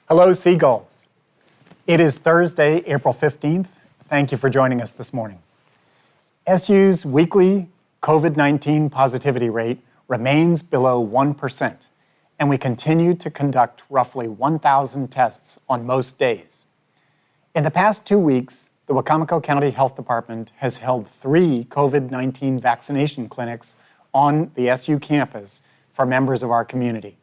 Hello, Seagulls. It is Thursday, April 15th. Thank you for joining us this morning. SU's weekly COVID-19 positivity rate remains below 1%, and we continue to conduct roughly 1,000 tests on most days. In the past 2 weeks, the Wicomico County Health Department has held 3 COVID-19 vaccination clinics on the SU campus for members of our community.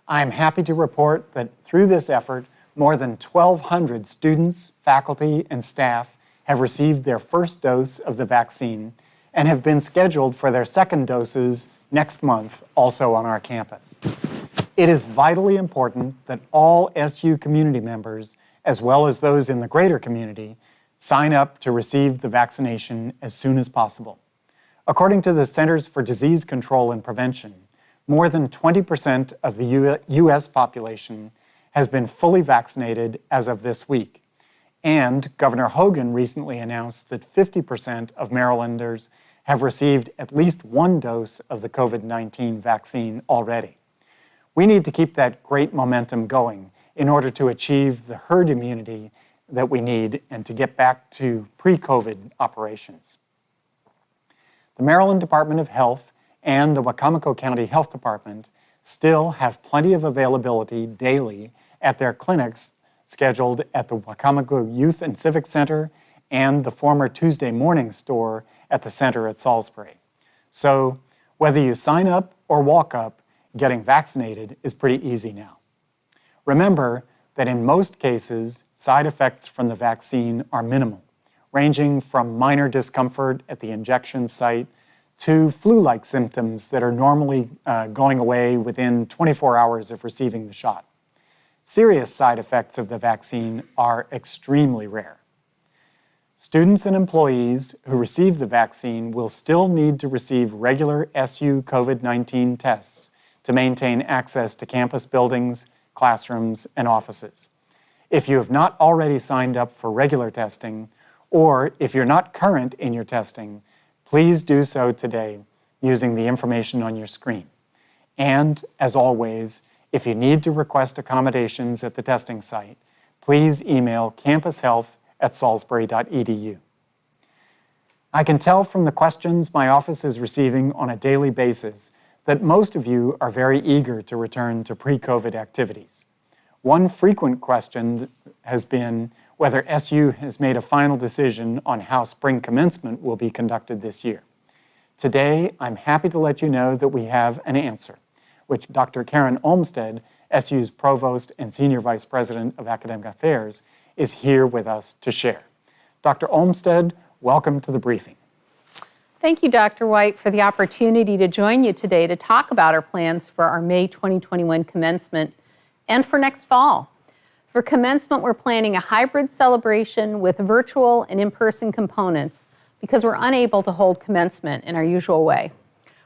I am happy to report that through this effort, more than 1,200 students, faculty, and staff have received their first dose of the vaccine and have been scheduled for their second doses next month, also on our campus. It is vitally important that all SU community members, as well as those in the greater community, sign up to receive the vaccination as soon as possible. According to the Centers for Disease Control and Prevention, more than 20% of the U.S. population has been fully vaccinated as of this week. And Governor Hogan recently announced that 50% of Marylanders have received at least 1 dose of the COVID-19 vaccine already. We need to keep that great momentum going in order to achieve the herd immunity that we need and to get back to pre-COVID operations. The Maryland Department of Health and the Wicomico County Health Department still have plenty of availability daily at their clinics scheduled at the Wicomico Youth Civic Center and the former Tuesday Morning store at the center at Salisbury. So whether you sign up or walk up, getting vaccinated is pretty easy now. Remember that in most cases, side effects from the vaccine are minimal, ranging from minor discomfort at the injection site to flu-like symptoms that are normally going away within 24 hours of receiving the shot. Serious side effects of the vaccine are extremely rare. Students and employees who receive the vaccine will still need to receive regular SU COVID-19 tests to maintain access to campus buildings, classrooms, and offices. If you have not already signed up for regular testing, or if you're not current in your testing, please do so today using the information on your screen. And, as always, if you need to request accommodations at the testing site, please email campushealth@salisbury.edu. I can tell from the questions my office is receiving on a daily basis that most of you are very eager to return to pre-COVID activities. One frequent question has been whether SU has made a final decision on how Spring Commencement will be conducted this year. Today, I'm happy to let you know that we have an answer, which Dr. Karen Olmstead, SU's Provost and Senior Vice President of Academic Affairs, is here with us to share. Dr. Olmstead, welcome to the briefing. Thank you, Dr. Wight, for the opportunity to join you today to talk about our plans for our May 2021 commencement and for next fall. For commencement, we're planning a hybrid celebration with virtual and in-person components because we're unable to hold commencement in our usual way.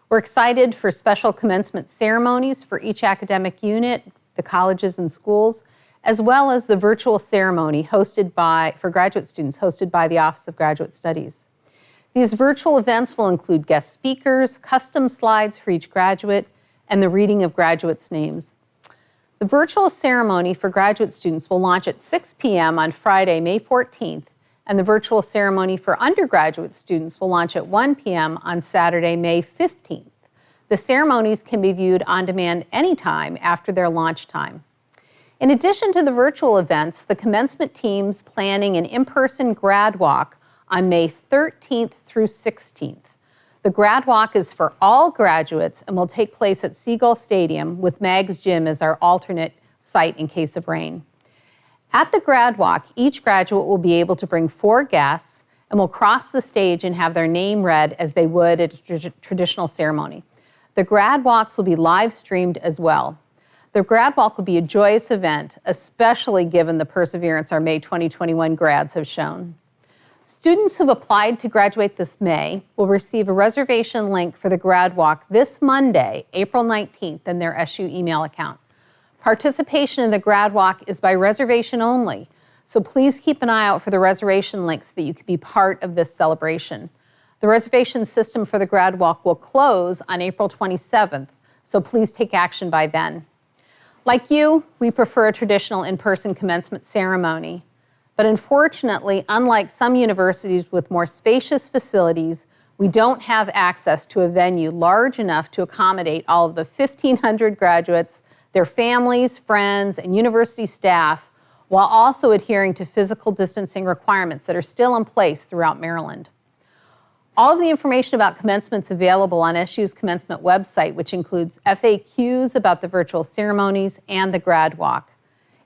We're excited for special commencement ceremonies for each academic unit, the colleges and schools, as well as the virtual ceremony for graduate students hosted by the Office of Graduate Studies. These virtual events will include guest speakers, custom slides for each graduate, and the reading of graduates' names. The virtual ceremony for graduate students will launch at 6 p.m. on Friday, May 14th, and the virtual ceremony for undergraduate students will launch at 1 p.m. on Saturday, May 15th. The ceremonies can be viewed on demand anytime after their launch time. In addition to the virtual events, the commencement team's planning an in-person grad walk on May 13th through 16th. The grad walk is for all graduates and will take place at Seagull Stadium with Mag's Gym as our alternate site in case of rain. At the grad walk, each graduate will be able to bring 4 guests and will cross the stage and have their name read as they would at a traditional ceremony. The grad walks will be live streamed as well. The grad walk will be a joyous event, especially given the perseverance our May 2021 grads have shown. Students who've applied to graduate this May will receive a reservation link for the grad walk this Monday, April 19th, in their SU email account. Participation in the grad walk is by reservation only, so please keep an eye out for the reservation links so that you can be part of this celebration. The reservation system for the grad walk will close on April 27th, so please take action by then. Like you, we prefer a traditional in-person commencement ceremony. But unfortunately, unlike some universities with more spacious facilities, we don't have access to a venue large enough to accommodate all of the 1,500 graduates, their families, friends, and university staff, while also adhering to physical distancing requirements that are still in place throughout Maryland. All of the information about commencement is available on SU's commencement website, which includes FAQs about the virtual ceremonies and the grad walk.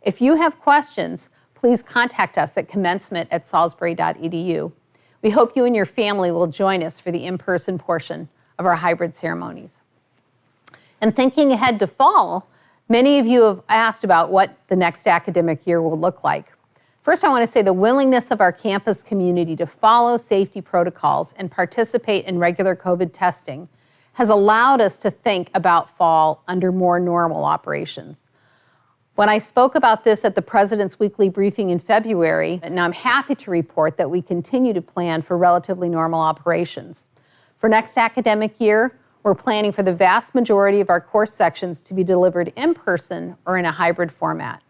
If you have questions, please contact us at commencement@salisbury.edu. We hope you and your family will join us for the in-person portion of our hybrid ceremonies. And thinking ahead to fall, many of you have asked about what the next academic year will look like. First, I want to say the willingness of our campus community to follow safety protocols and participate in regular COVID testing has allowed us to think about fall under more normal operations. When I spoke about this at the President's weekly briefing in February, and I'm happy to report that we continue to plan for relatively normal operations. For next academic year, we're planning for the vast majority of our course sections to be delivered in person or in a hybrid format.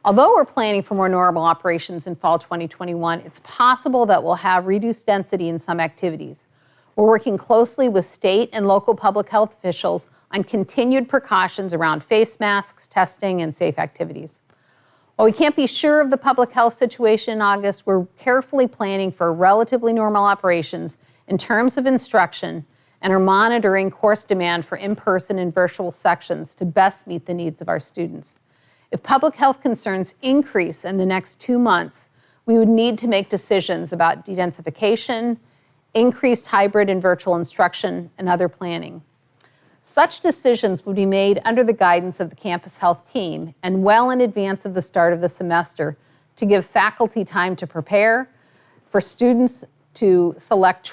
Although we're planning for more normal operations in fall 2021, it's possible that we'll have reduced density in some activities. We're working closely with state and local public health officials on continued precautions around face masks, testing, and safe activities. While we can't be sure of the public health situation in August, we're carefully planning for relatively normal operations in terms of instruction and are monitoring course demand for in-person and virtual sections to best meet the needs of our students. If public health concerns increase in the next 2 months, we would need to make decisions about dedensification, increased hybrid and virtual instruction, and other planning. Such decisions would be made under the guidance of the campus health team and well in advance of the start of the semester to give faculty time to prepare, for students to select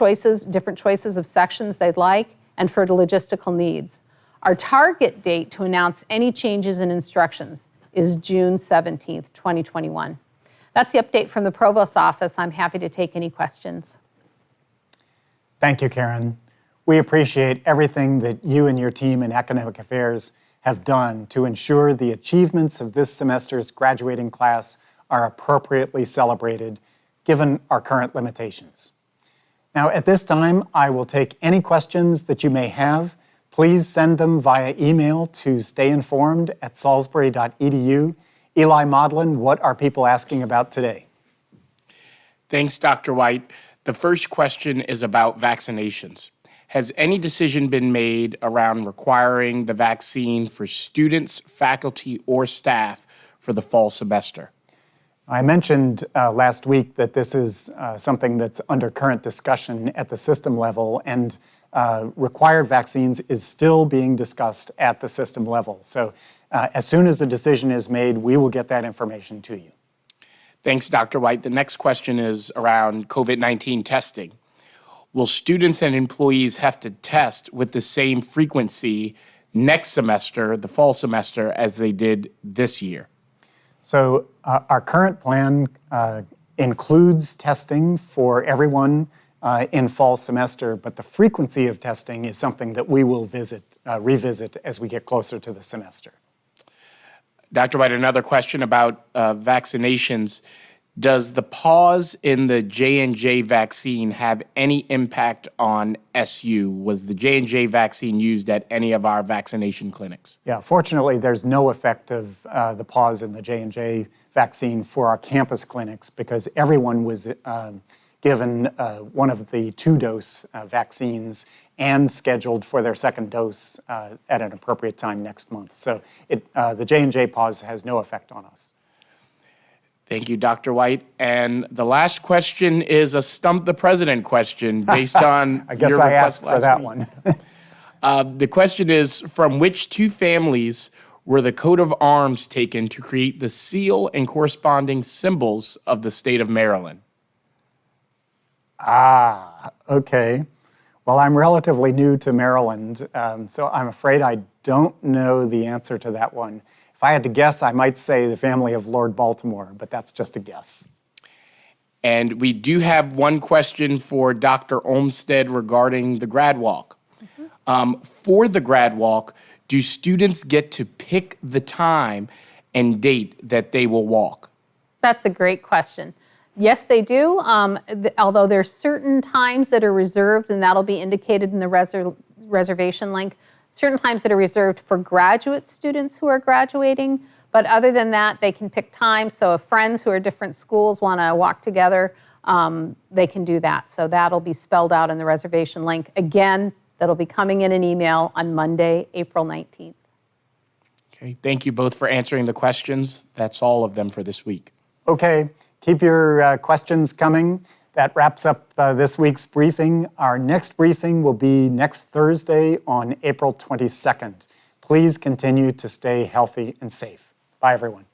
different choices of sections they'd like, and for logistical needs. Our target date to announce any changes in instructions is June 17th, 2021. That's the update from the Provost's office. I'm happy to take any questions. Thank you, Karen. We appreciate everything that you and your team in Academic Affairs have done to ensure the achievements of this semester's graduating class are appropriately celebrated, given our current limitations. Now, at this time, I will take any questions that you may have. Please send them via email to stayinformed@salisbury.edu. Eli Modlin, what are people asking about today? Thanks, Dr. Wight. The first question is about vaccinations. Has any decision been made around requiring the vaccine for students, faculty, or staff for the fall semester? I mentioned last week that this is something that's under current discussion at the system level, and required vaccines is still being discussed at the system level. So as soon as the decision is made, we will get that information to you. Thanks, Dr. Wight. The next question is around COVID-19 testing. Will students and employees have to test with the same frequency next semester, the fall semester, as they did this year? So our current plan includes testing for everyone in fall semester, but the frequency of testing is something that we will revisit as we get closer to the semester. Dr. Wight, another question about vaccinations. Does the pause in the J&J vaccine have any impact on SU? Was the J&J vaccine used at any of our vaccination clinics? Yeah, fortunately, there's no effect of the pause in the J&J vaccine for our campus clinics because everyone was given one of the 2-dose vaccines and scheduled for their second dose at an appropriate time next month. So the J&J pause has no effect on us. Thank you, Dr. Wight. And the last question is a Stump the President question based on I guess your I request asked for that week. one. The question is, from which 2 families were the coat of arms taken to create the seal and corresponding symbols of the state of Maryland? Okay. Well, I'm relatively new to Maryland, so I'm afraid I don't know the answer to that one. If I had to guess, I might say the family of Lord Baltimore, but that's just a guess. And we do have one question for Dr. Olmstead regarding the grad walk. For the grad walk, do students get to pick the time and date that they will walk? That's a great question. Yes, they do, although there's certain times that are reserved, and that'll be indicated in the reservation link, certain times that are reserved for graduate students who are graduating. But other than that, they can pick times. So if friends who are different schools want to walk together, they can do that. So that'll be spelled out in the reservation link. Again, that'll be coming in an email on Monday, April 19th. Okay, thank you both for answering the questions. That's all of them for this week. Okay, keep your questions coming. That wraps up this week's briefing. Our next briefing will be next Thursday on April 22nd. Please continue to stay healthy and safe. Bye, everyone.